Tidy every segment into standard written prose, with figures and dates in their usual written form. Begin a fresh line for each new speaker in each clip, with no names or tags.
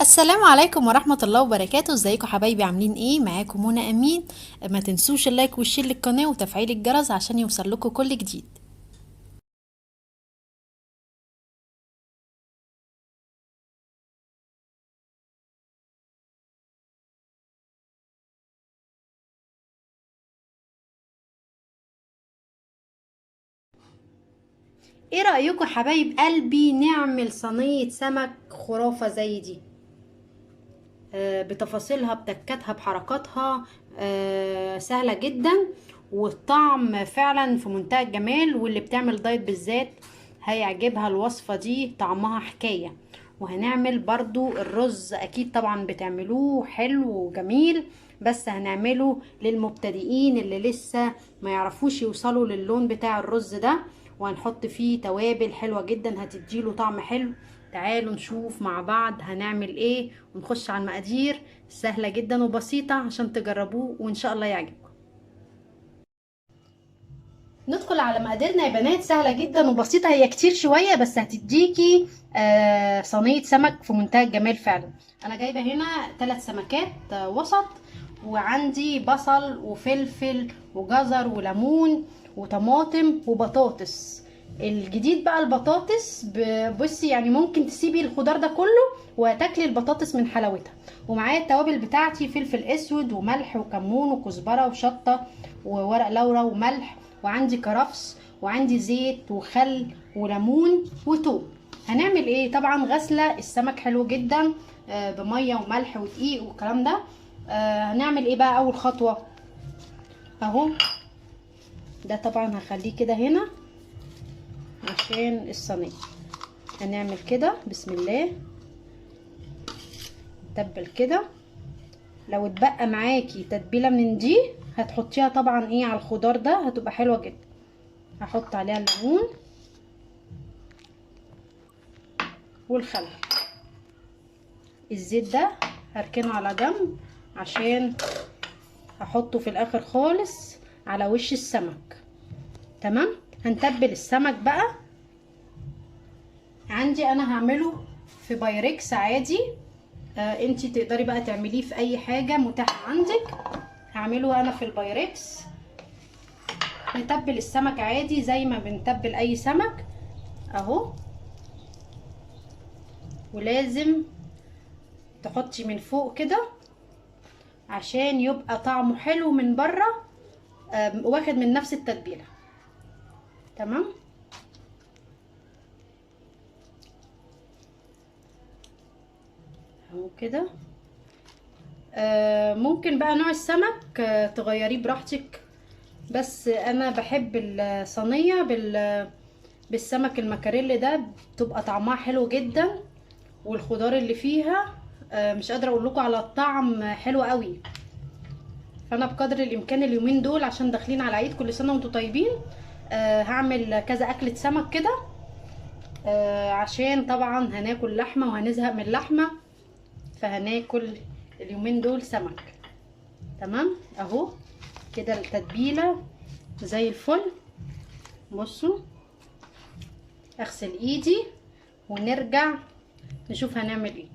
السلام عليكم ورحمة الله وبركاته. ازيكم حبايبي؟ عاملين ايه؟ معاكم منى امين. ما تنسوش اللايك والشير للقناة وتفعيل الجرس عشان يوصل لكم كل جديد. ايه رأيكم حبايب قلبي نعمل صينية سمك خرافة زي دي؟ بتفاصيلها بتكاتها بحركاتها. سهلة جدا، والطعم فعلا في منتهى الجمال، واللي بتعمل دايت بالذات هيعجبها الوصفة دي، طعمها حكاية. وهنعمل برضو الرز، اكيد طبعا بتعملوه حلو وجميل، بس هنعمله للمبتدئين اللي لسه ما يعرفوش يوصلوا للون بتاع الرز ده. وهنحط فيه توابل حلوة جدا هتديله طعم حلو. تعالوا نشوف مع بعض هنعمل ايه، ونخش على المقادير. سهلة جدا وبسيطة عشان تجربوه وان شاء الله يعجبكم. ندخل على مقاديرنا يا بنات، سهلة جدا وبسيطة، هي كتير شوية بس هتديكي صينية سمك في منتهى الجمال فعلا. انا جايبة هنا 3 سمكات وسط، وعندي بصل وفلفل وجزر وليمون وطماطم وبطاطس. الجديد بقى البطاطس، بصي يعني ممكن تسيبي الخضار ده كله وتاكلي البطاطس من حلاوتها. ومعايا التوابل بتاعتي: فلفل اسود وملح وكمون وكزبره وشطه وورق لورا وملح، وعندي كرفس، وعندي زيت وخل وليمون وتوم. هنعمل ايه؟ طبعا غسله السمك حلو جدا بميه وملح ودقيق والكلام ده. هنعمل ايه بقى؟ اول خطوه اهو، ده طبعا هخليه كده هنا عشان الصينيه. هنعمل كده بسم الله، نتبل كده. لو اتبقى معاكي تتبيله من دي هتحطيها طبعا ايه على الخضار ده، هتبقى حلوه جدا. هحط عليها الليمون والخل. الزيت ده هركنه على جنب عشان هحطه في الاخر خالص على وش السمك. تمام. هنتبل السمك بقى. عندي انا هعمله في بايركس عادي، انتي تقدري بقى تعمليه في اي حاجه متاحه عندك. هعمله انا في البايركس. نتبل السمك عادي زي ما بنتبل اي سمك اهو. ولازم تحطي من فوق كده عشان يبقى طعمه حلو من بره، واخد من نفس التتبيله. تمام. اهو كده. ممكن بقى نوع السمك تغيريه براحتك، بس انا بحب الصينيه بالسمك المكاريلي ده، بتبقى طعمها حلو جدا. والخضار اللي فيها مش قادره اقول لكم على الطعم، حلو قوي. فانا بقدر الامكان اليومين دول عشان داخلين على عيد، كل سنه وانتم طيبين، هعمل كذا اكله سمك كده، عشان طبعا هناكل لحمه وهنزهق من اللحمه، فهناكل اليومين دول سمك. تمام اهو كده التتبيله زي الفل. بصوا، اغسل ايدي ونرجع نشوف هنعمل ايه.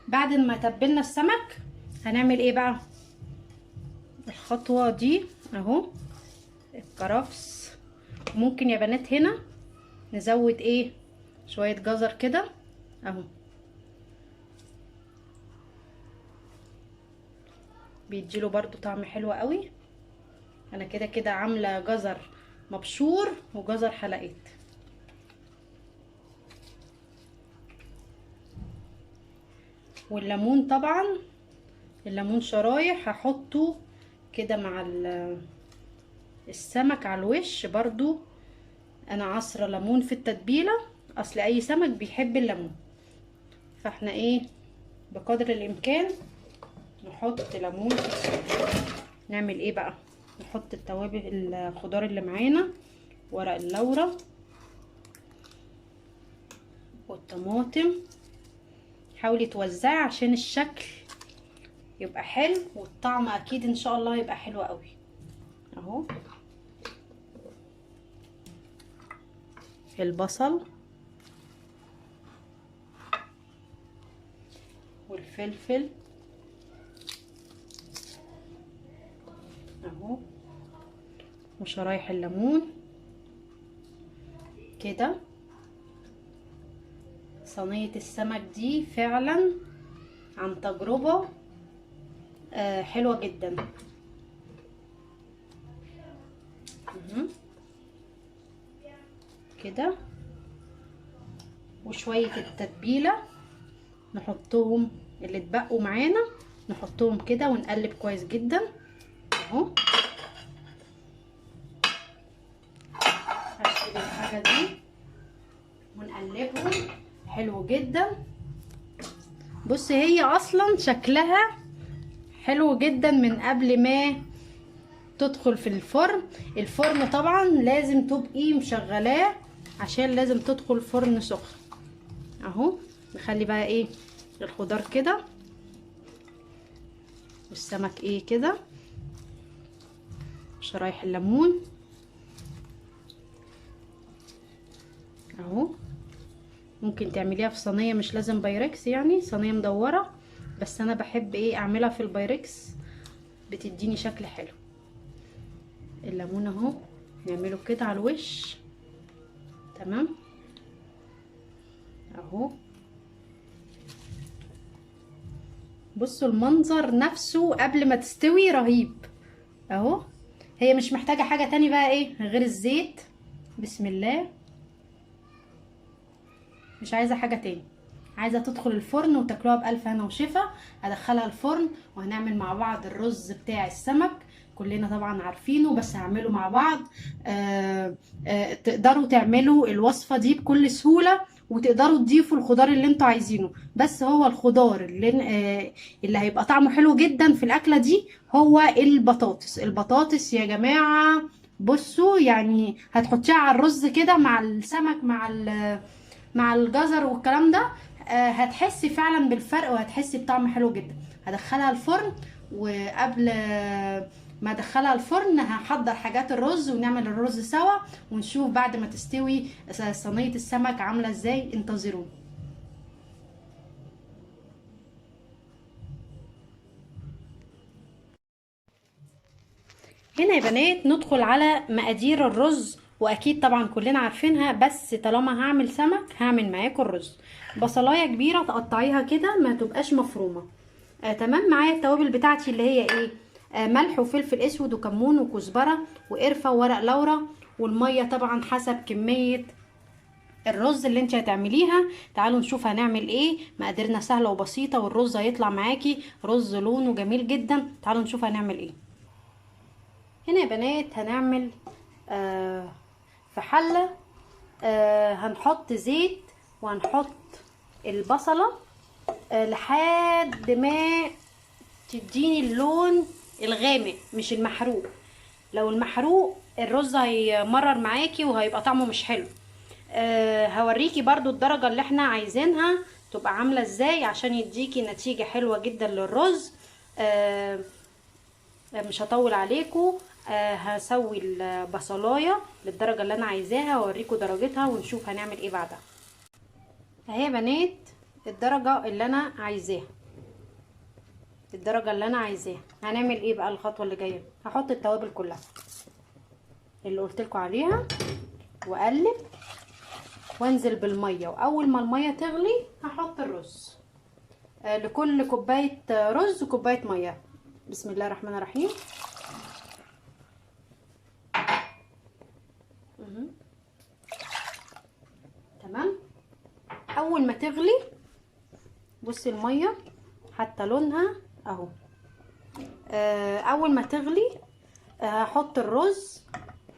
بعد ما تبلنا السمك هنعمل ايه بقى؟ الخطوه دي اهو، الكرفس. ممكن يا بنات هنا نزود ايه؟ شويه جزر كده اهو، بيديله برضو طعم حلو قوي. انا كده كده عامله جزر مبشور وجزر حلقات. والليمون طبعا، الليمون شرايح هحطه كده مع السمك على الوش برضو. انا عصره ليمون في التتبيله، اصل اي سمك بيحب الليمون، فاحنا ايه بقدر الامكان نحط ليمون في السمك. نعمل ايه بقى؟ نحط التوابل الخضار اللي معانا: ورق اللورا والطماطم. حاولي توزعي عشان الشكل يبقى حلو، والطعم اكيد ان شاء الله يبقى حلو قوي. اهو البصل والفلفل اهو، وشرايح الليمون كده. صينية السمك دي فعلا عن تجربة حلوة جدا. كده، وشوية التتبيلة نحطهم اللي اتبقوا معانا، نحطهم كده ونقلب كويس جدا اهو. هشيل الحاجة دي ونقلبهم حلو جدا. بص هي اصلا شكلها حلو جدا من قبل ما تدخل في الفرن. الفرن طبعا لازم تبقي مشغلاه عشان لازم تدخل فرن سخن اهو. نخلي بقى ايه الخضار كده والسمك ايه كده، شرايح الليمون اهو. ممكن تعمليها في صينيه، مش لازم بايركس، يعني صينيه مدوره، بس انا بحب ايه اعملها في البايركس، بتديني شكل حلو. الليمون اهو نعمله كده على الوش تمام اهو. بصوا المنظر نفسه قبل ما تستوي رهيب اهو. هي مش محتاجه حاجه تاني بقى ايه غير الزيت. بسم الله، مش عايزه حاجه تاني. عايزه تدخل الفرن وتاكلوها بالف هنا وشفا. هدخلها الفرن وهنعمل مع بعض الرز بتاع السمك، كلنا طبعا عارفينه بس هعمله مع بعض. تقدروا تعملوا الوصفه دي بكل سهوله، وتقدروا تضيفوا الخضار اللي انتوا عايزينه. بس هو الخضار اللي هيبقى طعمه حلو جدا في الاكله دي هو البطاطس. البطاطس يا جماعه بصوا، يعني هتحطيها على الرز كده مع السمك مع الجزر والكلام ده، هتحسي فعلا بالفرق وهتحسي بطعم حلو جدا. هدخلها الفرن، وقبل ما ادخلها الفرن هحضر حاجات الرز ونعمل الرز سوا، ونشوف بعد ما تستوي صينية السمك عاملة ازاي. انتظروني. هنا يا بنات ندخل على مقادير الرز، واكيد طبعا كلنا عارفينها، بس طالما هعمل سمك هعمل معاكم الرز. بصلايه كبيره تقطعيها كده ما تبقاش مفرومه. تمام. معايا التوابل بتاعتي اللي هي ايه، ملح وفلفل اسود وكمون وكزبره وقرفه وورق لورا، والميه طبعا حسب كميه الرز اللي انت هتعمليها. تعالوا نشوف هنعمل ايه. مقاديرنا سهله وبسيطه، والرز هيطلع معاكي رز لونه جميل جدا. تعالوا نشوف هنعمل ايه. هنا يا بنات هنعمل في حلة هنحط زيت، وهنحط البصلة لحد ما تديني اللون الغامق مش المحروق. لو المحروق الرز هيمرر معاكي وهيبقى طعمه مش حلو. هوريكي برضو الدرجة اللي احنا عايزينها تبقى عاملة ازاي عشان يديكي نتيجة حلوة جدا للرز. مش هطول عليكم. هسوي البصلايه للدرجه اللي انا عايزاها، واوريكم درجتها ونشوف هنعمل ايه بعدها. اهي يا بنات الدرجه اللي انا عايزاها، الدرجه اللي انا عايزاها. هنعمل ايه بقى الخطوه اللي جايه؟ هحط التوابل كلها اللي قلت لكم عليها، واقلب وانزل بالميه، واول ما الميه تغلي هحط الرز. لكل كوبايه رز كوبايه ميه. بسم الله الرحمن الرحيم. تمام. اول ما تغلي بصي الميه حتى لونها اهو. اول ما تغلي هحط الرز،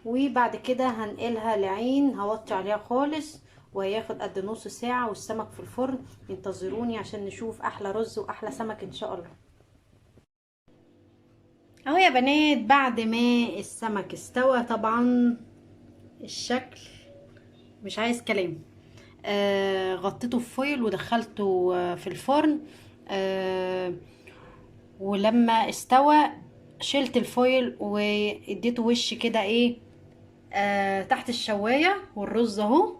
وبعد كده هنقلها لعين هوطي عليها خالص، وهياخد قد نص ساعه والسمك في الفرن. انتظروني عشان نشوف احلى رز واحلى سمك ان شاء الله. اهو يا بنات بعد ما السمك استوى طبعا الشكل مش عايز كلام. غطيته في فويل ودخلته في الفرن. ولما استوى شلت الفويل واديته وش كده ايه تحت الشواية. والرز اهو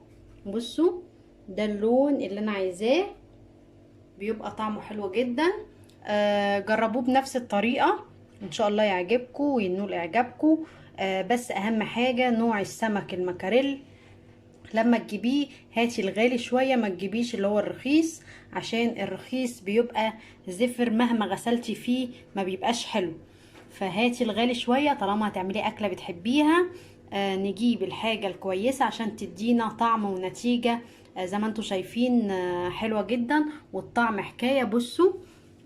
بصوا ده اللون اللي انا عايزاه، بيبقى طعمه حلو جدا. جربوه بنفس الطريقة ان شاء الله يعجبكم وينول اعجابكم. بس اهم حاجة نوع السمك المكاريل، لما تجيبيه هاتي الغالي شوية، ما تجيبيش اللي هو الرخيص، عشان الرخيص بيبقى زفر مهما غسلتي فيه ما بيبقاش حلو. فهاتي الغالي شوية طالما هتعملي اكلة بتحبيها. نجيب الحاجة الكويسة عشان تدينا طعم ونتيجة. زي ما انتوا شايفين حلوة جدا والطعم حكاية. بصوا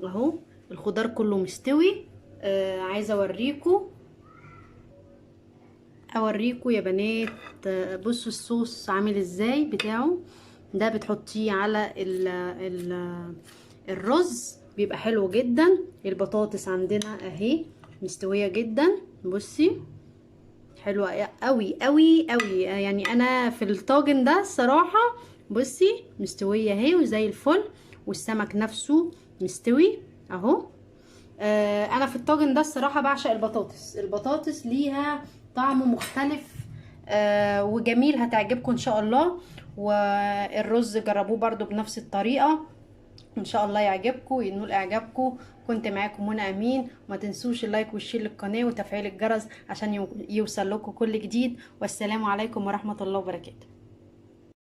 اهو الخضار كله مستوي. عايزة اوريكم يا بنات. بصوا الصوص عامل ازاي بتاعه، ده بتحطيه على الرز بيبقى حلو جدا. البطاطس عندنا اهي مستوية جدا، بصي حلوة قوي قوي قوي. يعني انا في الطاجن ده الصراحة بصي مستوية اهي وزي الفل، والسمك نفسه مستوي اهو. انا في الطاجن ده الصراحه بعشق البطاطس. البطاطس ليها طعم مختلف وجميل، هتعجبكم ان شاء الله. والرز جربوه برضو بنفس الطريقه ان شاء الله يعجبكم وينول اعجابكم. كنت معاكم منى امين، وما تنسوش اللايك والشير للقناه وتفعيل الجرس عشان يوصل لكم كل جديد. والسلام عليكم ورحمه الله وبركاته.